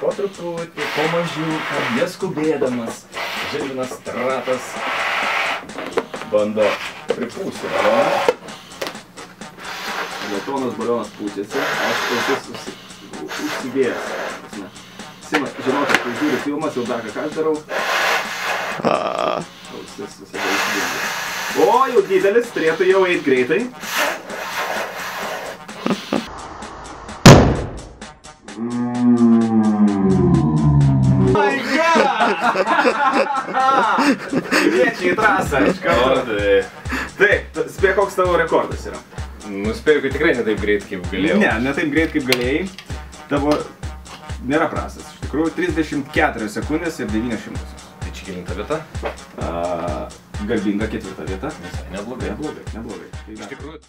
Po truputį, po mažiuką, neskubėdamas, Žilvinas Stratas bando pripūsti balioną. Geltonas balionas pūtėsi, aš ausis užsidėjęs. Simas, žinote, kai žiūri filmas, jau dar ką aš darau. Ausis visada užsidėjęs. O, jau didelis, turėtų jau eit greitai. Kviečiai į trasą iš karto. Taip, spėk, koks tavo rekordas yra? Nuspėjau, kad tikrai ne taip greit, kaip galėjau. Ne taip greit, kaip galėjai. Tavo nėra prastas. Iš tikrųjų, 34 sekundės ir 9 šimtosios. Tai čia kelinta vieta? Garbinga 4. vieta. Visai neblogai. Neblogai. Iš tikrųjų.